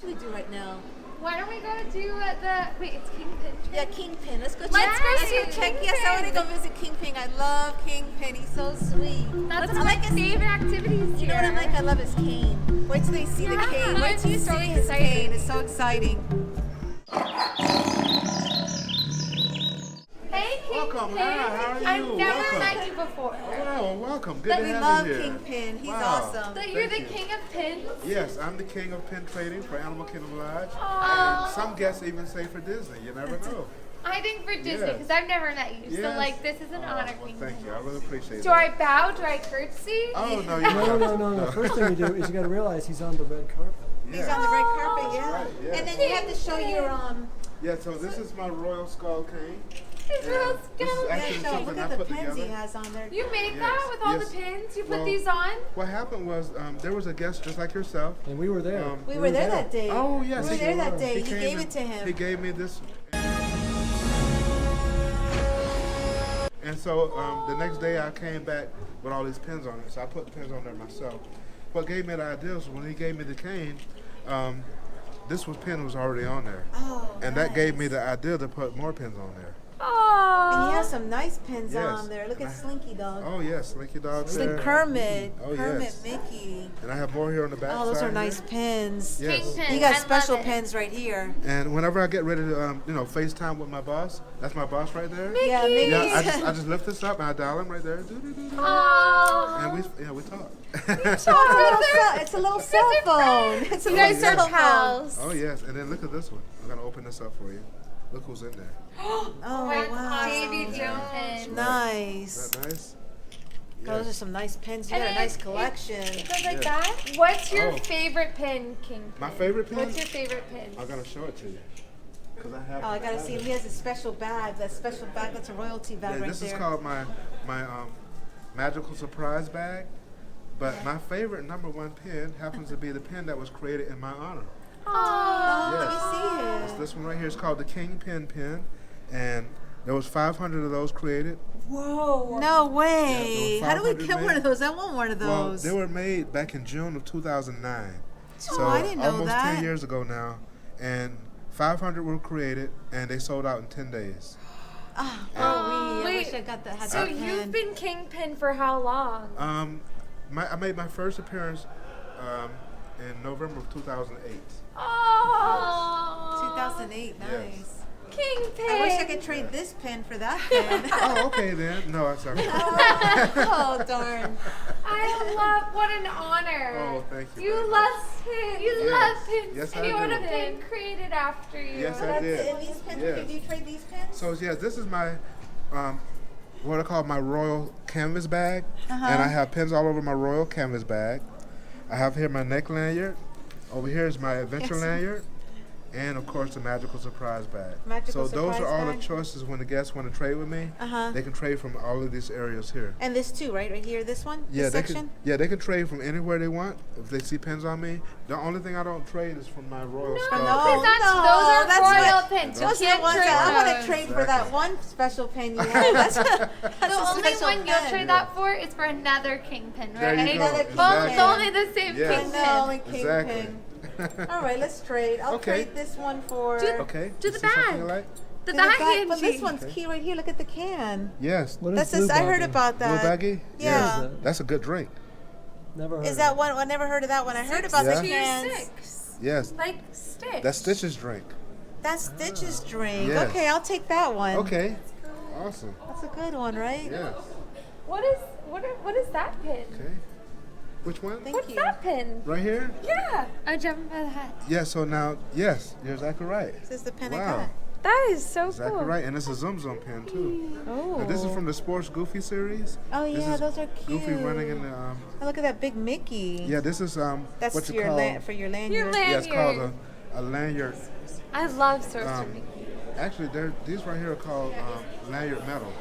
What should we do right now? Why don't we go do wait, it's Kingpin. Yeah, Kingpin. Let's go check. Let's go check. Yes, I want to go visit Kingpin. I love Kingpin. He's so sweet. That's one of my favorite activities You know what I like? I love his cane. Wait till they see the cane. Wait till you see his cane. It's so exciting. Hey, Kingpin. Welcome. Hi, how are you? I've never Welcome. met you before. Wow, welcome. Good to We have love you here. Kingpin. He's Wow. awesome. So you're the Thank you. king of pins? Yes, I'm the king of pin trading for Animal Kingdom Lodge. Aw. And some guests even say for Disney. You never know. I think for Disney, Yes. because I've never met you. So, Yes. like, this is an honor, Well, Kingpin. thank you. I really appreciate Do that. I bow? Do I curtsy? Oh, no, you No. The first thing you do is you got to realize he's on the red carpet. He's on the red carpet, yeah. Right, yeah. And then you have to show your Yeah, so this is my royal skull cane. It's real This is skeleton. actually Yeah, something look I at the put pins he together. has on there. You made Yes, that with all yes. the pins? You put Well, these on? What happened was there was a guest just like yourself. And we were there. We were there that day. Oh, yes. We were there that day. He came gave and- it to him. He gave me this. And so the next day I came back with all these pins on it. So I put the pins on there myself. What gave me the idea was when he gave me the cane, this pin was already on there. Oh, And that gave me the idea to put more pins on there. And he Oh. has some nice pins Yes. on there. Look at Slinky Dog. Oh, yes, Slinky Dog there. Kermit. Oh, Kermit, yes. Mickey. And I have more here on the back Oh, those side are nice here. pins. Yes. Kingpin. You got I love special it. pins right here. And whenever I get ready to, FaceTime with my boss, that's my boss right there. Yeah, Mickey. Yeah, I just lift this up and I dial him right there. Oh. And we talk. It's a little cell phone. It's a You little guys are cell phone. pals. Oh yes, and then look at this one. I'm gonna open this up for you. Look who's in there. Oh, wow. Davy Jones. Is Nice. that nice? Those are Yes. some nice pins. You And got a nice it collection. goes like Yeah. that? What's your Oh. favorite pin, Kingpin? My favorite pin? What's your favorite pin? I'm gonna show it to you. Cause I have. Oh, I gotta see him. He has a special bag. That special bag. That's a royalty bag Yeah, right this there. is called my magical surprise bag. But my favorite #1 pin happens to be the pin that was created in my honor. Oh, Yes. let me see It's it. this one right here. It's called the Kingpin pin, and there was 500 of those created. Whoa. No way. Yeah, How do we 500 get one made. of those? I want one of Well, those. they were made back in June of 2009. So I didn't know almost that. 10 years ago now, and 500 were created, and they sold out in 10 days. I Wait, wish I got that. Had So that you've pen. been Kingpin for how long? I made my first appearance in November of 2008. Oh. 2008. Nice. Yes. Kingpin. I wish I could trade this pen for that pen. Oh, okay then. No, I'm sorry. Oh, darn. I love, what an honor. Oh, thank you You very love pins. You Yes. love pins. Yes, and I you want a do. pin created after you. Yes, I That's did. it. And these pens, Yes. do you trade these pens? So yes, this is my what I call my royal canvas bag, and I have pins all over my royal canvas bag. I have here my neck lanyard. Over here is my adventure Yes. lanyard, and of course the magical surprise bag. Magical so those surprise are all bag. the choices when the guests want to trade with me. They can trade from all of these areas here. And this too, right? Right here, this one? Yeah, this they section? can. They can trade from anywhere they want. If they see pins on me, the only thing I don't trade is from my royal skull. Because pin. those are that's royal what- pins. Those You are the can't ones trade that I want those. to trade for that one special pen you have. That's The only special one you'll pen. trade that for is for another Kingpin, There right? you go. Another Well, it's Kingpin. only the same Yes. Kingpin. No, only Exactly. Kingpin. All right, let's trade. I'll Okay. trade this one for. Okay. Do Is the this something bag. you like? The to bag back, but this Angie. one's key right here. Look at the can. Yes. What That's is just, I heard Blue about Blue that. baggie? Yeah. Yes. That's a good drink. Never heard Is of that it. one? I never heard of that one. I heard about Yeah. the cans. 6. Yes. Like sticks. That's Stitch's drink. That's Stitch's drink. Yes. Okay, I'll take that one. Okay. Awesome. That's a good one, right? Yes. What is that pin? Okay. Which one? Thank What's you. that pin? Right here? Yeah. I jumped by the hat. Yeah, so now, yes, you're exactly right. This is the pen Wow. I got. That is so Exactly cool. right. And it's a Zoom Zoom pen, too. Oh. And this is from the Sports Goofy series. Oh This yeah, is those are cute. Goofy running in the, Oh, look at that big Mickey. yeah, this is, That's what you your call, for your lanyard. Your yeah, it's called lanyard. a lanyard. I love Sorcerer Um, Mickey. Actually, these right here are called lanyard medals.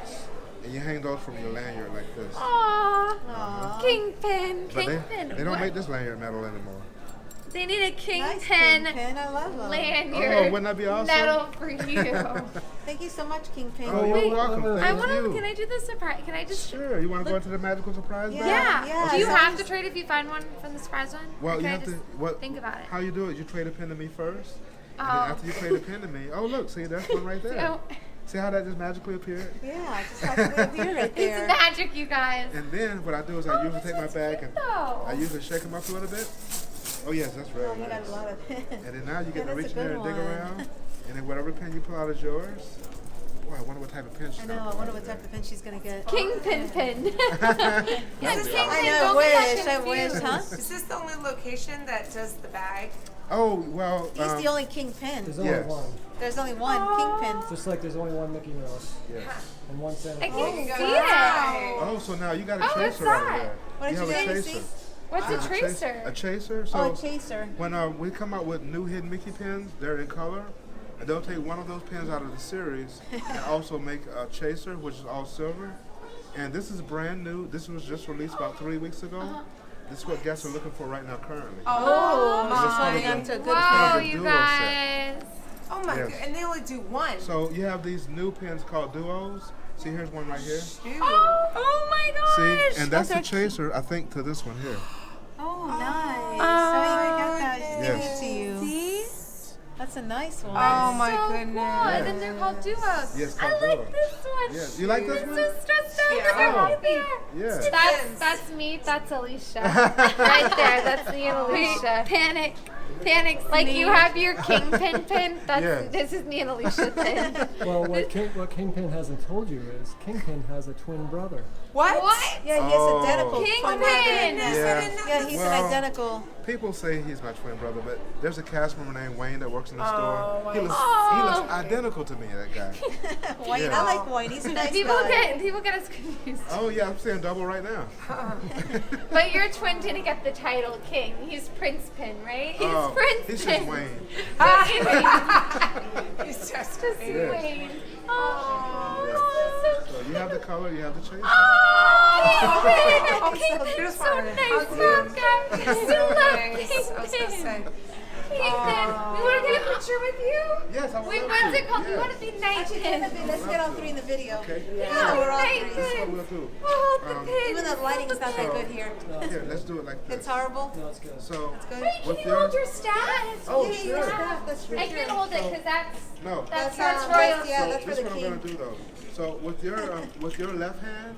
And you hang those from your lanyard like this. Aww. Kingpin. But Kingpin. they don't What? make this lanyard medal anymore. They need a Nice kingpin Kingpin. I love them. Oh, lanyard wouldn't that be awesome? medal for you. Thank you so much, Kingpin. Oh, you're welcome. I I Thank want to. you. Can I do the surprise? Can I just? Sure. You want to go into the magical surprise bag? Yeah. Do you Yeah. have to trade if you find one from the surprise one? Well, Or you can I have to. just What? think about it. How you do it? You trade a pin to me first. And Oh. then after you trade a pin to me, oh look, see there's one right there. So, See how that just magically appeared? Yeah, just like a beer right there. it's magic, you guys. And then what I do is I usually take my bag and though. I usually shake them up a little bit. Oh yes, that's Oh, very you got nice. a lot of pins. And then now you Yeah, get to that's reach a in there good and dig one. around. And then whatever pin you pull out is yours. Boy, I wonder what type of pin she's I gonna know. I pull wonder out what there. type of pin she's gonna get. Kingpin pin. That'd be Kingpin, I know. don't get Wish. that I wish, confused. huh? Is this the only location that does the bag? Oh well. He's the only Kingpin. There's only Yes. one. There's only one Kingpin. Just like there's only one Mickey Mouse Yes. and one Santa I Claus. can't see it. Oh, so now you got a Oh, what's chaser over that? there. What did have you a get, chaser. Lucy? What's a A tracer? chaser. So Oh, a chaser. when we come out with new hidden Mickey pins, they're in color. And they'll take one of those pins out of the series and also make a chaser, which is all silver. And this is brand new. This was just released about 3 weeks ago. This is what guests are looking for right now currently. Oh, This is she's one holding of on the- to a good Whoa, kind of a pin. you duo set. guys. Oh my Yes. god, and they only do one. So you have these new pins called duos. See, here's one right here. Shoot. Oh my gosh. See, and that's the those are cute. chaser, I think, to this one here. Oh, nice. Oh, So you got that. She's giving Yes. it to you. See? That's a nice one. Oh my so goodness. Cool. And then they're called duos. Yes, I called like duos. this one. Yes. You like this This one? is stressed out. Yeah. Look at Oh. right there. Yeah. That's me. That's Alicia. Right there. That's me and Alicia. Panic. Like you have your kingpin pin. That's Yeah. This is me and Alicia pin. Well, what Kingpin hasn't told you is Kingpin has a twin brother. What? What? Yeah, he has Oh. identical. Kingpin. Yeah, he's Well, an identical. People say he's my twin brother, but there's a cast member named Wayne that works in the store. Wayne. He looks Oh. identical to me, that guy. Wayne, Yeah. I like Wayne. He's a nice People guy. get us confused. Oh yeah, I'm saying double right now. But your twin didn't get the title king. He's Prince Pin, right? He's Oh, Prince he's Pin. just Wayne. He's just Just Yes. Wayne. Oh, So you have the color, you have the chaser. oh, Kingpin's Here's so one. nice. I'll do Look, it. guys. I love I was gonna Kingpin. say. Kingpin. We want to take a picture with you? Yes, I would Wait, love what's to. it called? We Yes. want to be night Actually, pin. let's get all three in the video. Okay. Yeah, we're all Night three. This is what pin. we'll do. Oh, the Um, pin. Even the lighting's not that good here. Here, let's do it like this. It's horrible. No, it's good. So, Good. Wait, can with you your- hold your staff? Oh, Yeah, sure. yeah, that's for I sure. can hold it because that's no. that's royalty. royal. Yeah, So that's for this the is what I'm gonna king. do though. So with your left hand,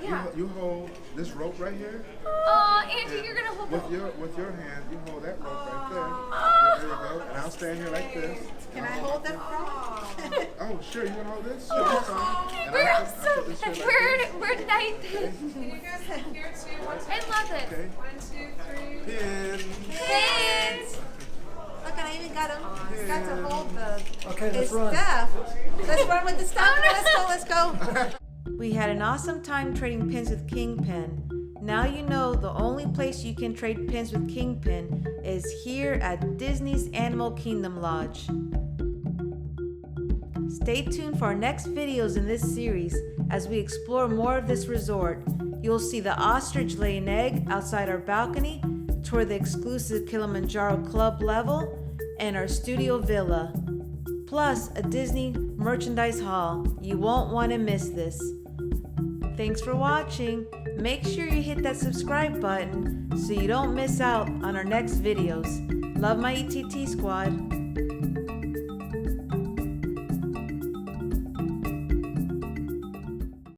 Yeah. you hold this rope right here. Oh, Angie, you're gonna hold With the. your hand, you hold that rope right there. Oh. There you go. And I'll stand here like this. Can I hold that rope? Oh, sure. You wanna hold this? Sure, that's fine. And We're I'll put this here like this. we're night pin. Can you guys have here too? One, two, I love it. Okay. 1, 2, 3. Pin. Pins. Look, I even got him. He's got to hold the Okay, his let's run. stuff. Let's run with the stuff. Let's go. We had an awesome time trading pins with Kingpin. Now you know the only place you can trade pins with Kingpin is here at Disney's Animal Kingdom Lodge. Stay tuned for our next videos in this series as we explore more of this resort. You'll see the ostrich lay an egg outside our balcony, tour the exclusive Kilimanjaro Club level, and our studio villa. Plus a Disney merchandise haul. You won't want to miss this. Thanks for watching. Make sure you hit that subscribe button so you don't miss out on our next videos. Love my ETT squad.